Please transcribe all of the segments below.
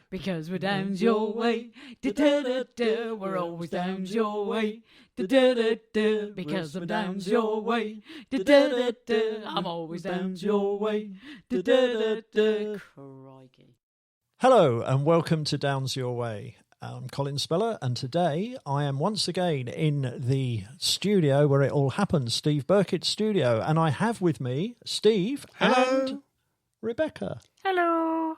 because we're Downes your way. Da-da-da-da, we're always Downes your way. Da-da-da-da, because I'm Downes your way. Da-da-da-da, I'm always Downes your way. Da-da-da-da, crikey. Hello and welcome to Downes Your Way. I'm Colin Speller, and today I am once again in the studio where it all happens, Steve Birkett's studio, and I have with me Steve and Rebecca. Hello.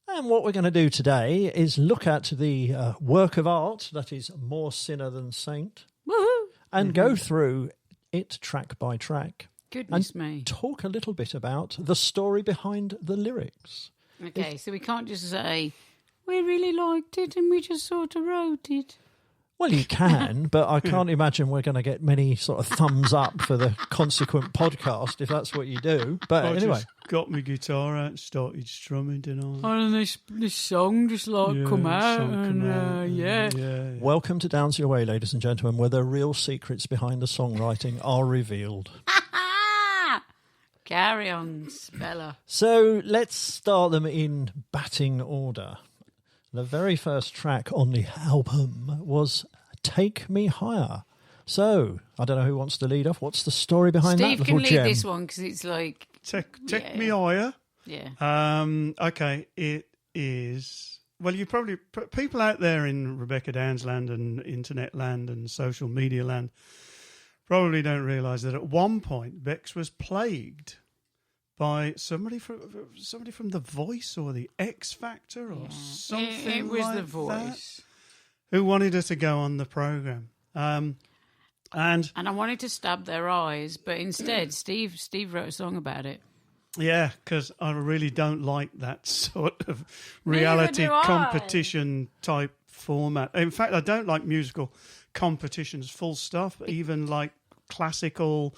And what we're going to do today is look at the work of art that is more sinner than saint. Woohoo. And go through it track by track. Goodness and me. Talk a little bit about the story behind the lyrics. Okay, so we can't just say, we really liked it and we just sort of wrote it. Well, you can, but I can't imagine we're going to get many sort of thumbs up for the consequent podcast if that's what you do. But I anyway. just got my guitar out and started strumming, didn't I? And this song just come out. And yeah. Welcome to Downes Your Way, ladies and gentlemen, where the real secrets behind the songwriting are revealed. Carry on, Speller. So let's start them in batting order. The very first track on the album was Take Me Higher. So, I don't know who wants to lead off. What's the story behind Steve that little can gem? lead this one because it's like... Take Me Higher. Yeah. Okay, it is... Well, you probably... People out there in Rebecca Downes land and internet land and social media land probably don't realise that at one point Bex was plagued by somebody from The Voice or The X Factor or something. It was like The Voice that, who wanted her to go on the programme. And I wanted to stab their eyes, but instead Steve wrote a song about it. Yeah, because I really don't like that sort of reality competition type format. In fact, I don't like musical competitions, full stop, even like classical,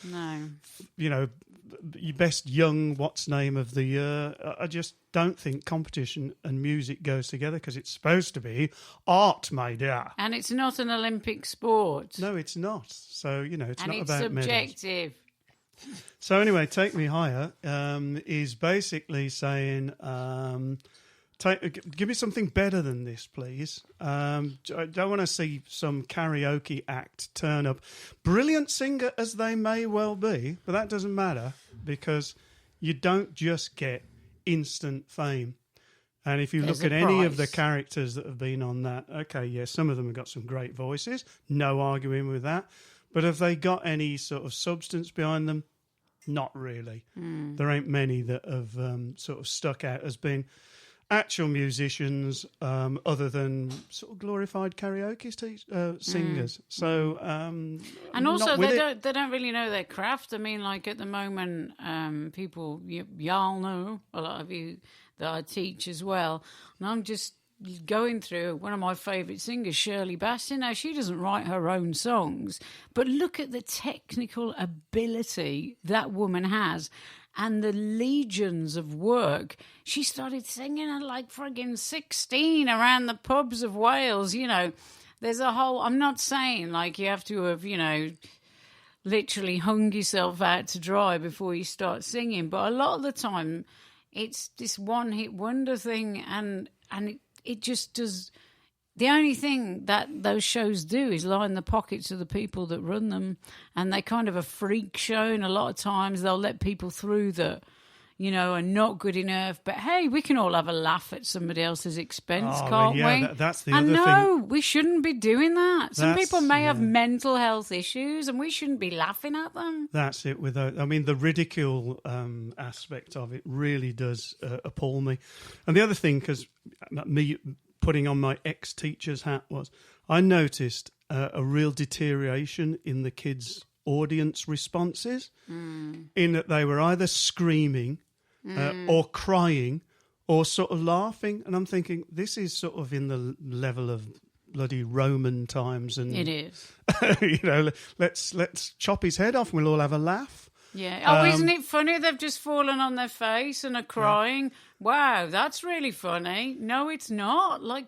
your best young what's name of the year. I just don't think competition and music goes together because it's supposed to be art, my dear. And it's not an Olympic sport. No, it's not. So, it's and not it's about medals. subjective. So anyway, Take Me Higher is basically saying... give me something better than this, please. I don't want to see some karaoke act turn up. Brilliant singer as they may well be, but that doesn't matter because you don't just get instant fame. And if you look at any of the characters that have been on that, okay, yeah, some of them have got some great voices, no arguing with that. But have they got any sort of substance behind them? Not really. There ain't many that have sort of stuck out as being... actual musicians, other than sort of glorified karaoke singers. So, and also they don't really know their craft. I mean, like at the moment, people y'all know a lot of you that I teach as well, and I'm just going through one of my favourite singers, Shirley Bassey. Now, she doesn't write her own songs, but look at the technical ability that woman has. And the legions of work. She started singing at like friggin' 16 around the pubs of Wales. There's a whole... I'm not saying like you have to have, literally hung yourself out to dry before you start singing. But a lot of the time, it's this one-hit wonder thing. And it just does... The only thing that those shows do is line the pockets of the people that run them, and they're kind of a freak show, and a lot of times they'll let people through that, are not good enough. But, hey, we can all have a laugh at somebody else's expense, can't we? That's the other thing. No, we shouldn't be doing that. Some people may have mental health issues, and we shouldn't be laughing at them. That's it. The ridicule aspect of it really does appall me. And the other thing, because me... putting on my ex-teacher's hat was, I noticed a real deterioration in the kids' audience responses, in that they were either screaming or crying or sort of laughing. And I'm thinking, this is sort of in the level of bloody Roman times. And it is. Let's chop his head off and we'll all have a laugh. Yeah. Isn't it funny? They've just fallen on their face and are crying. Yeah. Wow, that's really funny. No, it's not. Like,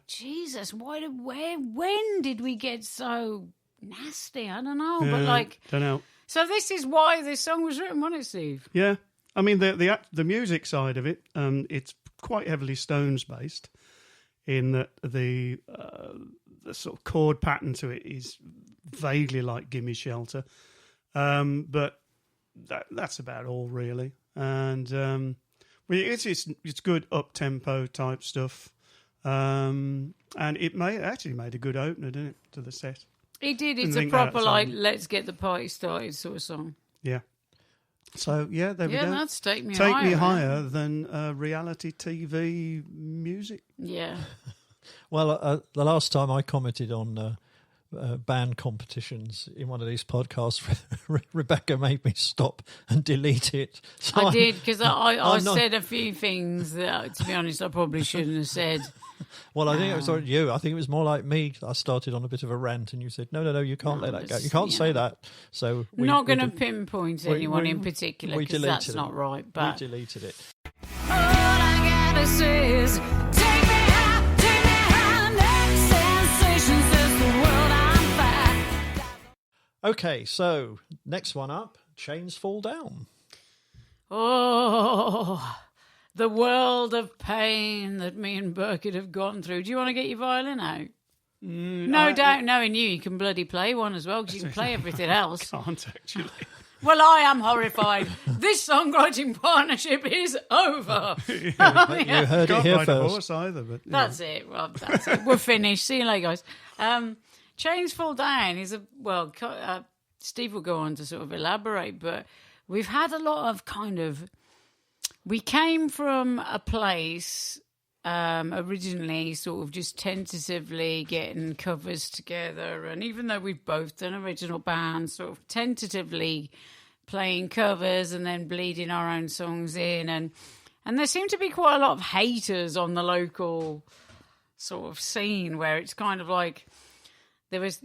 Jesus, when did we get so nasty? I don't know. But don't know. So this is why this song was written, wasn't it, Steve? Yeah. I mean, the music side of it, it's quite heavily Stones based, in that the sort of chord pattern to it is vaguely like Gimme Shelter, but that's about all really. And it's good up tempo type stuff, and it actually made a good opener, didn't it, to the set? It did. It's a proper let's get the party started sort of song. Yeah. So there we go. Yeah, that's Take Me Higher than reality TV music. Yeah. Well, the last time I commented on band competitions in one of these podcasts, Rebecca made me stop and delete it. So I did, because I said a few things that, to be honest, I probably shouldn't have said. Well, I think it was not you. I think it was more like me. I started on a bit of a rant, and you said, "No, you can't let that go. You can't say that." So we're not going to pinpoint anyone in particular, because that's not right. But we deleted it. All I gotta say is, take me high, next sensations is the world I'm back. Okay, so next one up, Chains Fall Down. Oh, the world of pain that me and Birkett have gone through. Do you want to get your violin out? No doubt, knowing you can bloody play one as well, because you can play everything else. I can't, actually. Well, I am horrified. This songwriting partnership is over. You heard it here first. Can't ride a horse either, but that's it. Well, that's it. We're finished. See you later, guys. Chains Fall Down is Steve will go on to sort of elaborate, but we've had a lot of we came from a place originally sort of just tentatively getting covers together, and even though we've both done original bands, sort of tentatively playing covers and then bleeding our own songs in, and there seem to be quite a lot of haters on the local sort of scene, where it's kind of like there was,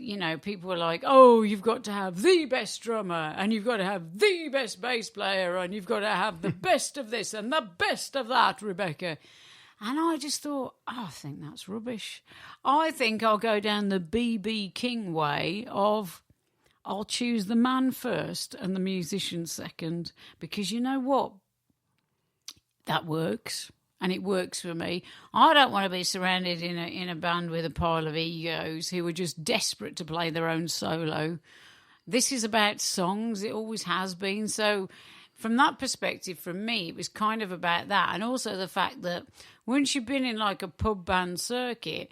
people were like, oh, you've got to have the best drummer, and you've got to have the best bass player, and you've got to have the best of this and the best of that, Rebecca. And I just thought, I think that's rubbish. I think I'll go down the B.B. King way of I'll choose the man first and the musician second, because you know what? That works. And it works for me. I don't want to be surrounded in a band with a pile of egos who are just desperate to play their own solo. This is about songs. It always has been. So from that perspective, from me, it was kind of about that. And also the fact that once you've been in like a pub band circuit,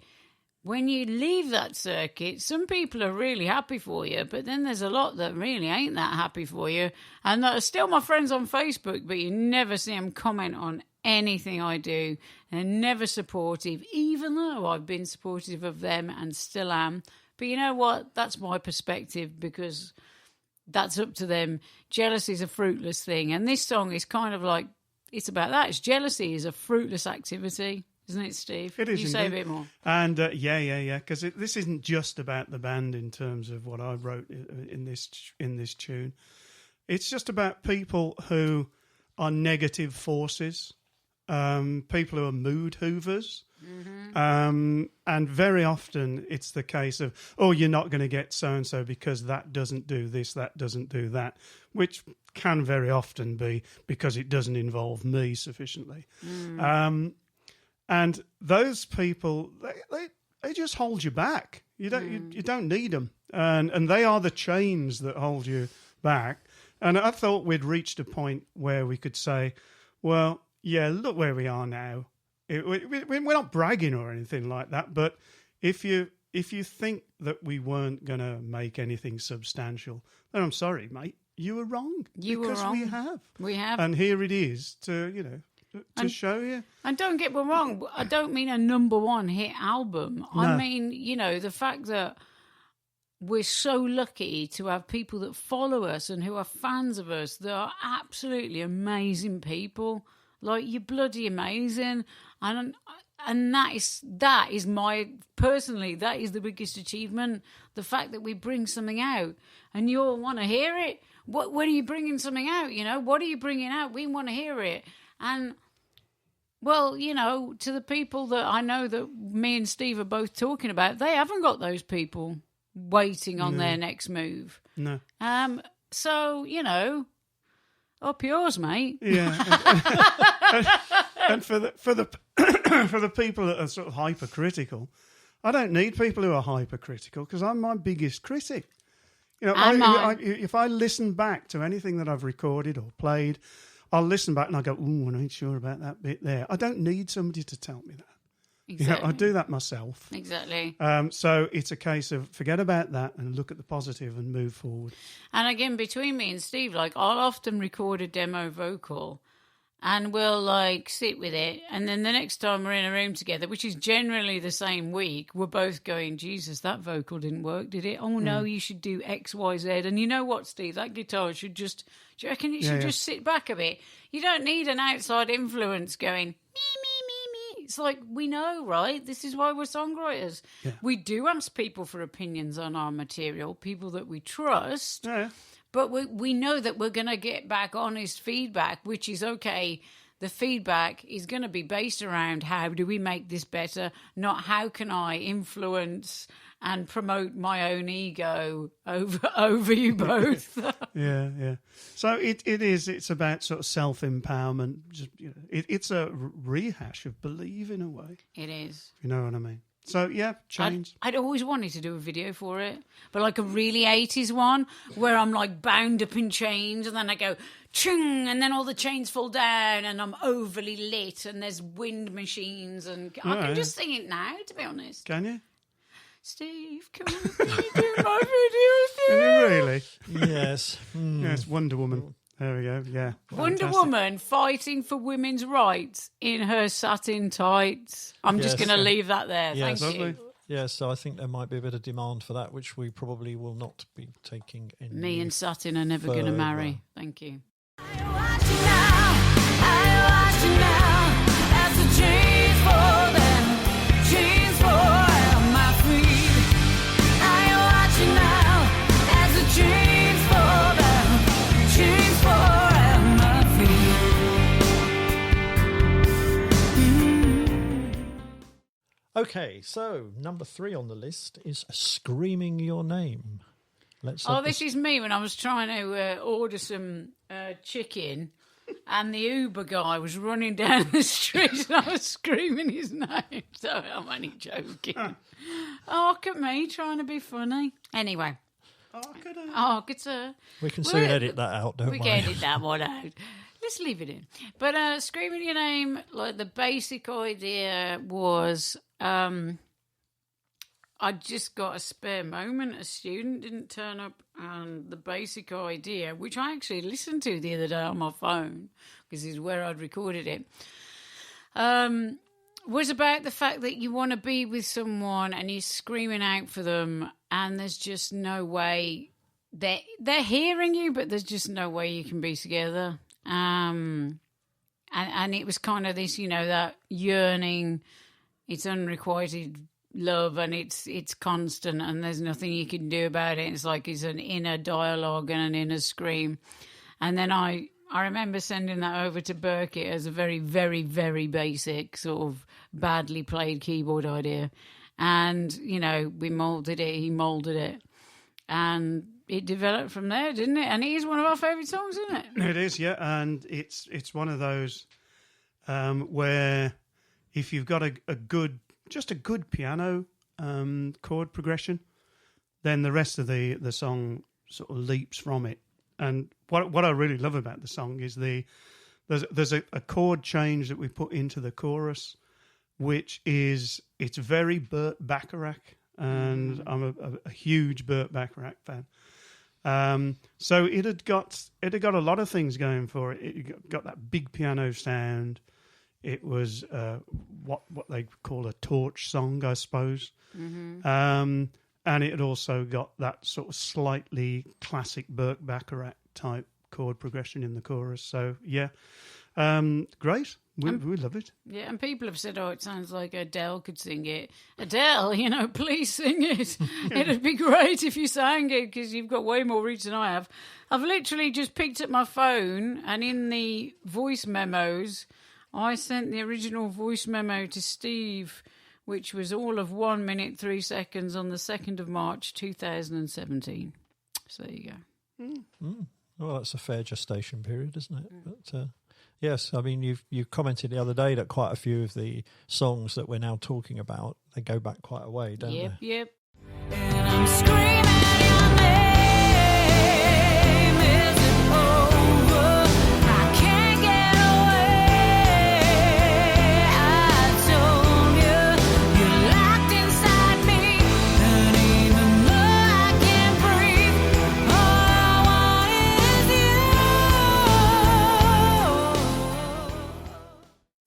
when you leave that circuit, some people are really happy for you, but then there's a lot that really ain't that happy for you. And that are still my friends on Facebook, but you never see them comment on anything I do. They're never supportive, even though I've been supportive of them and still am. But you know what? That's my perspective, because that's up to them. Jealousy is a fruitless thing. And this song is kind of like, it's about that. It's jealousy is a fruitless activity. Isn't it, Steve? It is. You say a bit more. And yeah, because this isn't just about the band in terms of what I wrote in this tune. It's just about people who are negative forces, people who are mood hoovers. Mm-hmm. And very often it's the case of, oh, you're not going to get so-and-so because that doesn't do this, that doesn't do that, which can very often be because it doesn't involve me sufficiently. And those people, they just hold you back. You don't need them, and they are the chains that hold you back. And I thought we'd reached a point where we could say, well, yeah, look where we are now. We're not bragging or anything like that, but if you think that we weren't going to make anything substantial, then I'm sorry, mate, you were wrong. You were wrong. We have, and here it is to show you. And don't get me wrong, I don't mean a number one hit album. No. I mean, the fact that we're so lucky to have people that follow us and who are fans of us that are absolutely amazing people. Like, you're bloody amazing. And that is my, personally, that is the biggest achievement. The fact that we bring something out and you all want to hear it. When are you bringing something out, What are you bringing out? We want to hear it. And, well, to the people that I know that me and Steve are both talking about, they haven't got those people waiting on their next move. No. So, up yours, mate. Yeah. And for the for the people that are sort of hypercritical, I don't need people who are hypercritical because I'm my biggest critic. You know, if I listen back to anything that I've recorded or played, I'll listen back and I go, "Ooh, I ain't sure about that bit there." I don't need somebody to tell me that. Exactly. You know, I do that myself. Exactly. So it's a case of forget about that and look at the positive and move forward. And again, between me and Steve, like I'll often record a demo vocal and we'll like sit with it. And then the next time we're in a room together, which is generally the same week, we're both going, Jesus, that vocal didn't work, did it? Oh, no, you should do X, Y, Z. And you know what, Steve? That guitar should just, do you reckon it should just sit back a bit? You don't need an outside influence going, me, me. It's like, we know, right? This is why we're songwriters. Yeah. We do ask people for opinions on our material, people that we trust. Yeah. But we know that we're going to get back honest feedback, which is okay. The feedback is going to be based around how do we make this better, not how can I influence and promote my own ego over you both. Yeah. So it's about sort of self-empowerment. Just, you know, it's a rehash of Believe in a way. It is. You know what I mean? So, yeah, change. I'd always wanted to do a video for it, but like a really 80s one where I'm like bound up in chains and then I go, chung, and then all the chains fall down and I'm overly lit and there's wind machines and I can just sing it now, to be honest. Can you? Steve, can you do my video, Steve? Can you really? Yes. Yes, Wonder Woman. There we go, yeah. Wonder Woman fighting for women's rights in her satin tights. I'm just going to leave that there. Yes. Thank you. Yes, so I think there might be a bit of demand for that, which we probably will not be taking in. Me and satin are never going to marry. Thank you. I watch you now, as the chains fall down, chains for my feet. I watch you now, as the chains fall down, chains for my feet. Okay, so number 3 on the list is Screaming Your Name. This is me when I was trying to order some chicken and the Uber guy was running down the street and I was screaming his name. So I'm only joking. Oh, look at me trying to be funny. Anyway. Good sir. We can soon edit that out, don't we? We can edit that one out. Let's leave it in. But Screaming Your Name, like the basic idea was... I just got a spare moment. A student didn't turn up, and the basic idea, which I actually listened to the other day on my phone, because it's where I'd recorded it, was about the fact that you want to be with someone and you're screaming out for them, and there's just no way they're hearing you, but there's just no way you can be together. And it was kind of this, that yearning. It's unrequited love and it's constant and there's nothing you can do about it. It's like it's an inner dialogue and an inner scream. And then I remember sending that over to Birkett as a very, very, very basic sort of badly played keyboard idea. And, we moulded it, he moulded it. And it developed from there, didn't it? And it is one of our favourite songs, isn't it? It is, yeah. And it's one of those where if you've got a good piano chord progression, then the rest of the song sort of leaps from it. And what I really love about the song is there's a chord change that we put into the chorus, which is it's very Burt Bacharach, and I'm a huge Burt Bacharach fan. So it had got a lot of things going for it. It got that big piano sound. It was what they call a torch song, I suppose. Mm-hmm. And it had also got that sort of slightly classic Burt Bacharach type chord progression in the chorus. So, yeah, great. We love it. Yeah, and people have said, it sounds like Adele could sing it. Adele, please sing it. It'd be great if you sang it because you've got way more reach than I have. I've literally just picked up my phone and in the voice memos... I sent the original voice memo to Steve, which was all of 1 minute, 3 seconds on the 2nd of March, 2017. So there you go. Well, that's a fair gestation period, isn't it? But Yes, I mean, you've commented the other day that quite a few of the songs that we're now talking about, they go back quite a way, don't they? Yep. And I'm screaming your name. Is it over? I can't get away. I told you, you're locked inside me. And even though I can't breathe, all I want is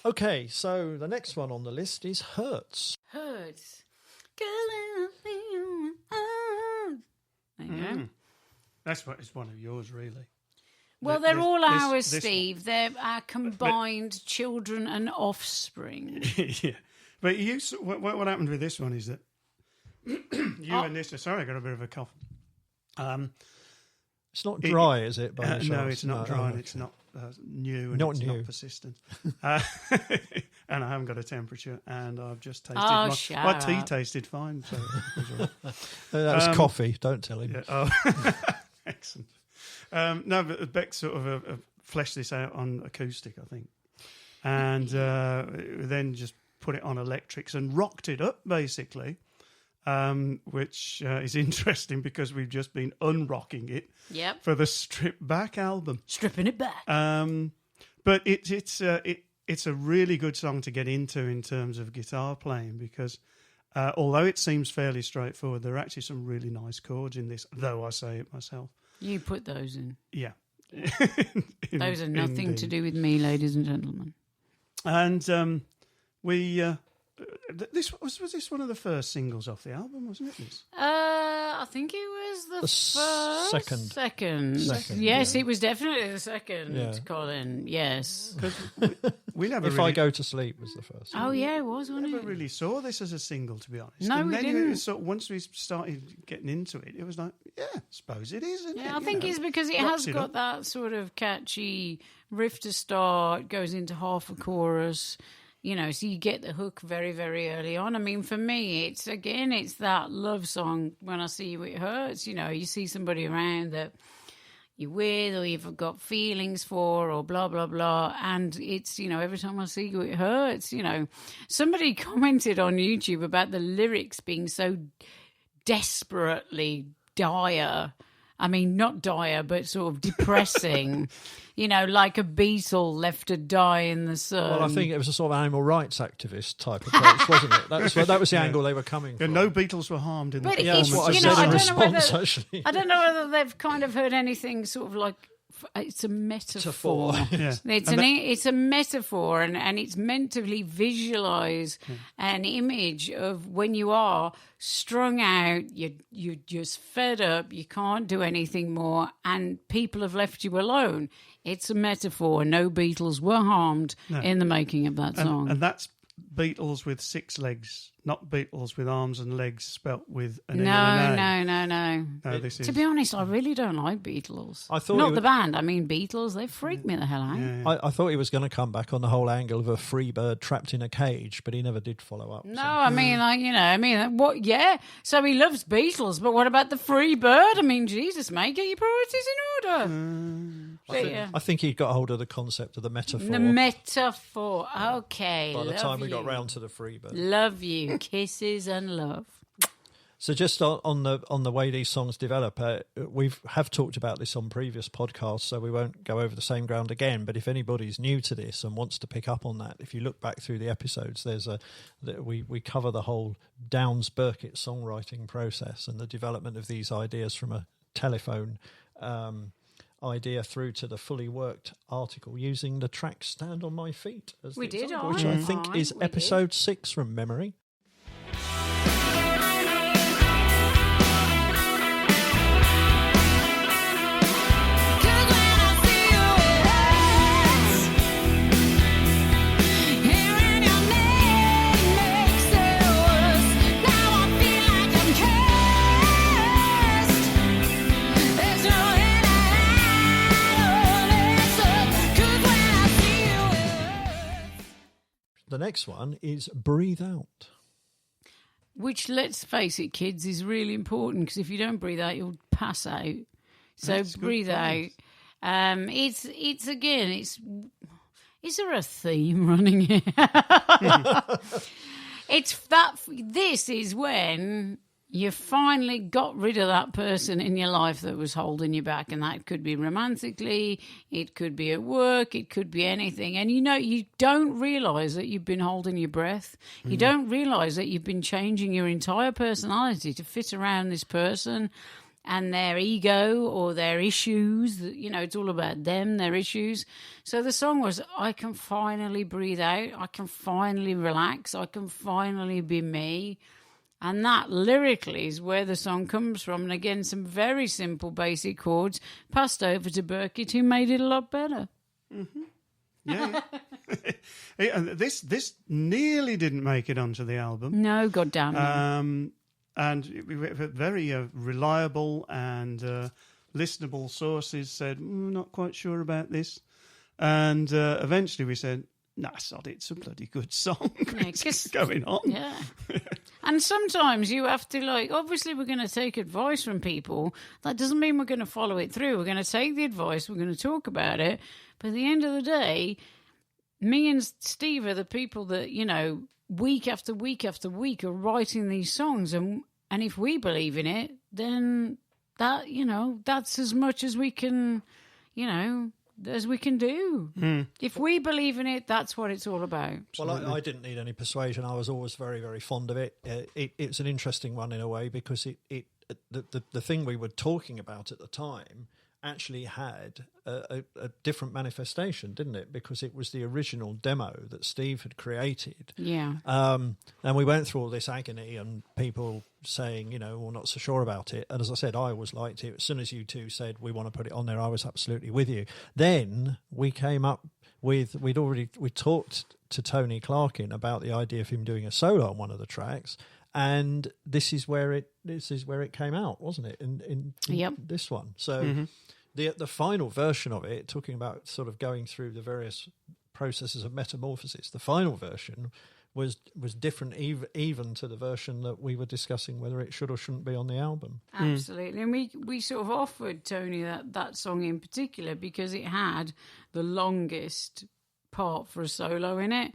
you. Okay, so the next one on the list is Hertz. Hertz. There you go. That's what it's one of yours, really. Well, they're all ours, this Steve. They're our combined children and offspring. Yeah, but what happened with this one is that and this. Sorry, I got a bit of a cough. It's not dry, is it? By any No, chance? it's not dry, and okay. it's not new, and Not it's new. not persistent. And I haven't got a temperature, and I've just tasted shut my tea up. tasted fine. So it was all right. That was coffee. Don't tell him. Yeah, oh, excellent. No, but Beck sort of fleshed this out on acoustic, I think, and then just put it on electrics and rocked it up, basically, which is interesting because we've just been unrocking it Yep. for the Stripped Back album. Stripping it back. But it's a really good song to get into in terms of guitar playing because although it seems fairly straightforward, there are actually some really nice chords in this, though I say it myself. You put those in. Yeah. Those are nothing to do with me, ladies and gentlemen. And we... this was this one of the first singles off the album, wasn't it? This? I think it was the first. Second, Yes, yeah. it was definitely the second, Yeah. Colin. Yes. We never If really, I Go to Sleep was the first. Oh, yeah, it was, wasn't never it? really saw this as a single, to be honest. No, and we then didn't. It was sort of, once we started getting into it, it was like, yeah, I suppose it is. Isn't it? Yeah, I You think know, it's because it rocks has it got up. that sort of catchy riff to start, goes into half a chorus, you know, so you get the hook very, very early on. I mean, for me, it's that love song, When I See You It Hurts. You know, you see somebody around that you're with or you've got feelings for or blah, blah, blah. And it's, you know, every time I see you, it hurts, you know. Somebody commented on YouTube about the lyrics being so desperately dire. I mean, not dire, but sort of depressing. You know, like a beetle left to die in the sun. Well, I think it was a sort of animal rights activist type approach, wasn't it? That was the angle they were coming Yeah, from. no Beatles were harmed in But the Yeah, that's it's, what I you said know, I in don't know whether- response, actually. I don't know whether they've kind of heard anything sort of like it's a metaphor. Yeah. It's a metaphor, and it's meant to visualize an image of when you are strung out, you're just fed up, you can't do anything more, and people have left you alone. It's a metaphor. No Beatles were harmed in the making of that song. And that's Beatles with 6 legs, not Beatles with arms and legs spelt with an E No. and an A. No, this is... To be honest, I really don't like Beatles. I thought Not the band. I mean, Beatles. They freak me the hell out. Yeah. I thought he was going to come back on the whole angle of a free bird trapped in a cage, but he never did follow up. No, I mean, like, you know, I mean, what? Yeah. So he loves Beatles, but what about the free bird? I mean, Jesus, mate, get your priorities in order. I think he got hold of the concept of the metaphor The metaphor. Okay. by the love time we got you. round to the free bird. Love you. Kisses and love. So just on the way these songs develop, we have talked about this on previous podcasts, so we won't go over the same ground again. But if anybody's new to this and wants to pick up on that, if you look back through the episodes, we cover the whole Downes Birkett songwriting process and the development of these ideas from a telephone idea through to the fully worked article using the track "Stand on My Feet" as We the did, example, all which I right. think Fine, is we did. episode 6 from memory. The next one is "Breathe Out." Which, let's face it, kids, is really important because if you don't breathe out, you'll pass out. So That's a good breathe out. point. It's Is there a theme running here? It's that. This is when you finally got rid of that person in your life that was holding you back, and that could be romantically, it could be at work, it could be anything. And you don't realise that you've been holding your breath. You don't realise that you've been changing your entire personality to fit around this person and their ego or their issues. It's all about them, their issues. So the song was, I can finally breathe out, I can finally relax, I can finally be me. And that lyrically is where the song comes from. And again, some very simple basic chords passed over to Birkett, who made it a lot better. Mm-hmm. Yeah. This nearly didn't make it onto the album. No, God damn it. And very reliable and listenable sources said, not quite sure about this. And eventually we said, nah, sod it, it's a bloody good song. What's going on? Yeah. And sometimes you have to, obviously we're going to take advice from people. That doesn't mean we're going to follow it through. We're going to take the advice, we're going to talk about it. But at the end of the day, me and Steve are the people that, week after week after week are writing these songs. And if we believe in it, then that, that's as much as we can, as we can do. If we believe in it, that's what it's all about. Well, I didn't need any persuasion. I was always very, very fond of it. It's an interesting one in a way because the thing we were talking about at the time actually had a different manifestation, didn't it? Because it was the original demo that Steve had created. Yeah. And we went through all this agony and people saying, we're not so sure about it. And as I said, I always liked it. As soon as you two said we want to put it on there, I was absolutely with you. Then we came up with, we talked to Tony Clarkin about the idea of him doing a solo on one of the tracks. And this is where it came out, wasn't it? In yep. this one. So the final version of it, talking about sort of going through the various processes of metamorphosis, the final version was different even to the version that we were discussing whether it should or shouldn't be on the album. Absolutely. And we sort of offered Tony that song in particular because it had the longest part for a solo in it.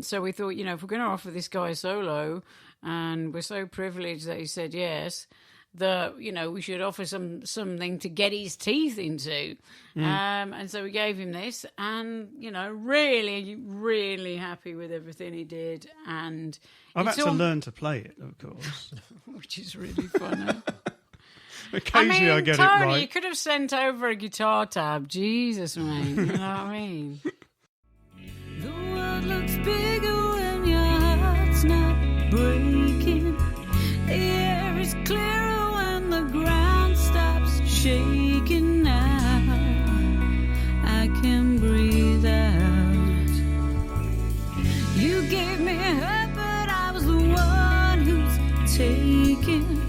So we thought, if we're going to offer this guy a solo, and we're so privileged that he said yes, that, we should offer something to get his teeth into. And so we gave him this and, really, really happy with everything he did. And I've had to learn to play it, of course. Which is really funny. Occasionally I get Tony, it right. You could have sent over a guitar tab. Jesus, mate. You know what I mean? The world looks bigger when your heart's not breaking. The air is clearer when the ground stops shaking now. I can breathe out. You gave me hope, but I was the one who's taken.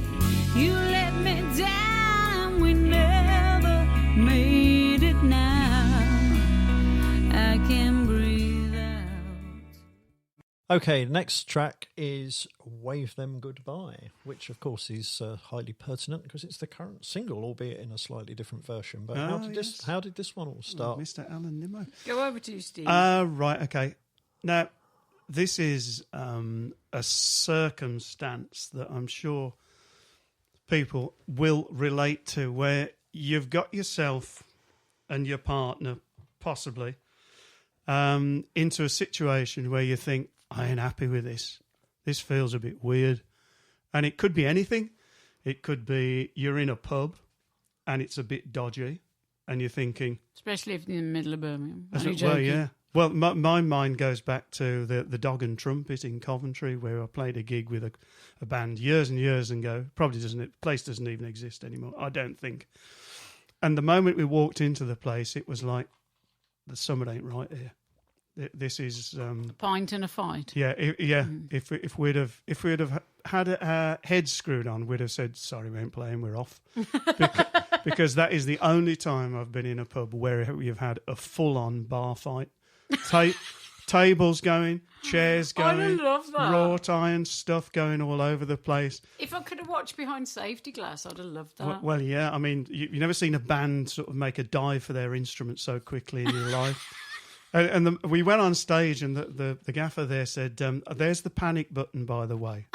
You let me down and we never made it now. I can breathe out. Okay, the next track is Wave Them Goodbye, which of course is highly pertinent because it's the current single, albeit in a slightly different version. But how did this one all start? Mr. Alan Nimmo. Go over to you, Steve. Right, okay. Now, this is a circumstance that I'm sure people will relate to, where you've got yourself and your partner, possibly, into a situation where you think, I ain't happy with this. This feels a bit weird. And it could be anything. It could be you're in a pub and it's a bit dodgy and you're thinking... Especially if you're in the middle of Birmingham. Well, yeah. Well, my mind goes back to the Dog and Trumpet in Coventry, where I played a gig with a band years and years ago. Place doesn't even exist anymore, I don't think. And the moment we walked into the place, it was like, the summit ain't right here. This is a pint and a fight. Yeah, yeah. If we'd have had our heads screwed on, we'd have said, "Sorry, we ain't playing. We're off." Because that is the only time I've been in a pub where we've had a full-on bar fight. Tables going, chairs going, I love that. wrought iron stuff going all over the place. If I could have watched behind safety glass, I'd have loved that. Well, yeah. I mean, you've never seen a band sort of make a dive for their instrument so quickly in your life. We went on stage, and the gaffer there said, "There's the panic button, by the way."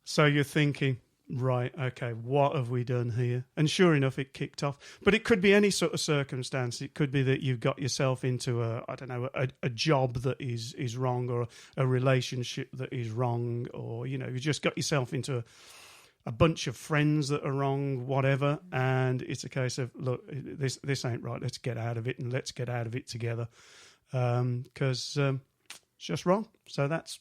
So you're thinking, right, okay, what have we done here? And sure enough, it kicked off. But it could be any sort of circumstance. It could be that you've got yourself into a job that is wrong, or a relationship that is wrong, or, you just got yourself into a bunch of friends that are wrong, whatever. And it's a case of, look, this ain't right. Let's get out of it, and let's get out of it together. Because it's just wrong. So that's,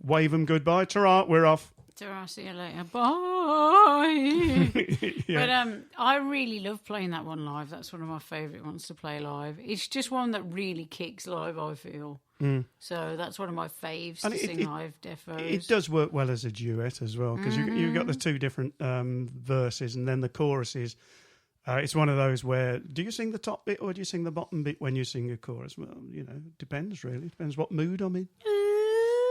wave them goodbye. Ta-ra, we're off. Ta-ra, see you later. Bye. Yeah. But I really love playing that one live. That's one of my favourite ones to play live. It's just one that really kicks live, I feel. So that's one of my faves to sing live, defos. It does work well as a duet as well, because you've got the two different verses, and then the chorus is... it's one of those where, do you sing the top bit or do you sing the bottom bit when you sing a chorus? Well, depends really. Depends what mood I'm in.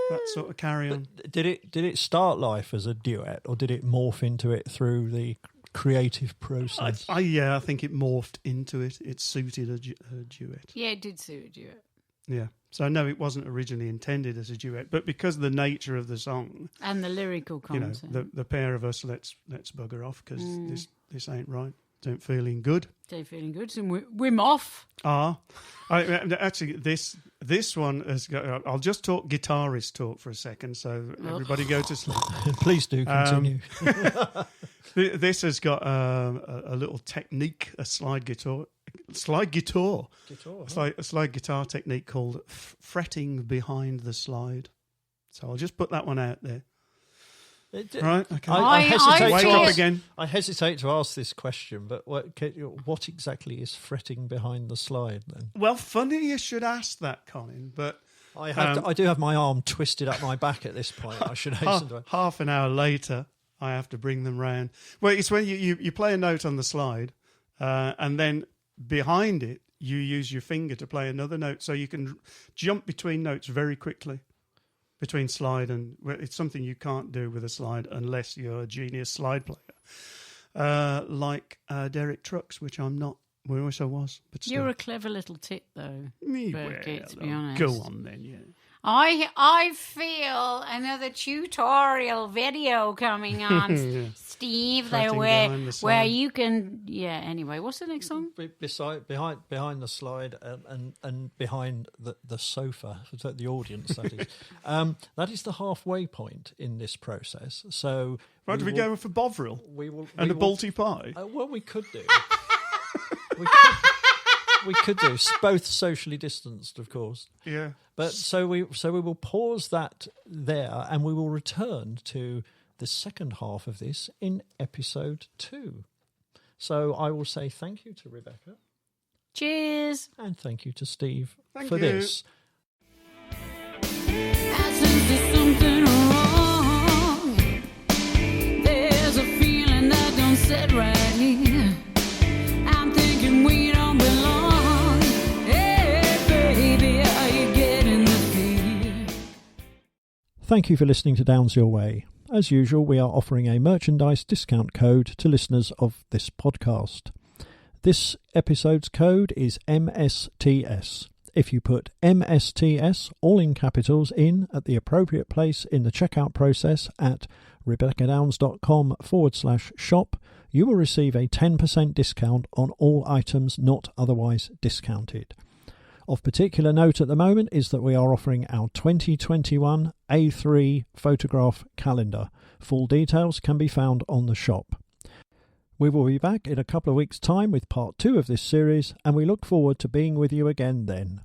That sort of carry on. But did it start life as a duet, or did it morph into it through the creative process? I think it morphed into it. It suited a duet. Yeah, it did suit a duet. Yeah. So no, it wasn't originally intended as a duet, but because of the nature of the song and the lyrical content, the pair of us, let's bugger off, because this ain't right. Don't feeling good. Don't feeling good. So Wim off. Actually, this one has got. I'll just talk guitarist talk for a second, so everybody go to sleep. Please do continue. This has got a little technique, a slide guitar, a slide guitar technique called fretting behind the slide. So I'll just put that one out there. Right, okay. I hesitate to ask this question, but what exactly is fretting behind the slide then? Well, funny you should ask that, Colin, but I do have my arm twisted up my back at this point. I should hasten to... Half an hour later, I have to bring them round. Well, it's when you play a note on the slide, and then behind it, you use your finger to play another note, so you can jump between notes very quickly. Between slide and... Well, it's something you can't do with a slide unless you're a genius slide player. Like Derek Trucks, which I'm not. I wish I was. But still. You're a clever little tit, though, Birkett, to be honest. Go on then, yeah. I feel another tutorial video coming on, Steve, there where you can... Yeah, anyway, what's the next song? Behind the slide and behind the sofa, the audience, that is. That is the halfway point in this process. So... Right, do we go for Bovril? And a Balti pie? Well, we could do. We could do, both socially distanced, of course. Yeah. But so we will pause that there, and we will return to the second half of this in episode 2. So I will say thank you to Rebecca. Cheers. And thank you to Steve thank for you. this. I sense there's something wrong. There's a feeling that don't sit right here. I'm thinking we don't belong. Hey, baby, are you getting the feel? Thank you for listening to Downes Your Way. As usual, we are offering a merchandise discount code to listeners of this podcast. This episode's code is MSTS. If you put MSTS, all in capitals, in at the appropriate place in the checkout process at RebeccaDownes.com/shop, you will receive a 10% discount on all items not otherwise discounted. Of particular note at the moment is that we are offering our 2021 A3 photograph calendar. Full details can be found on the shop. We will be back in a couple of weeks' time with part 2 of this series, and we look forward to being with you again then.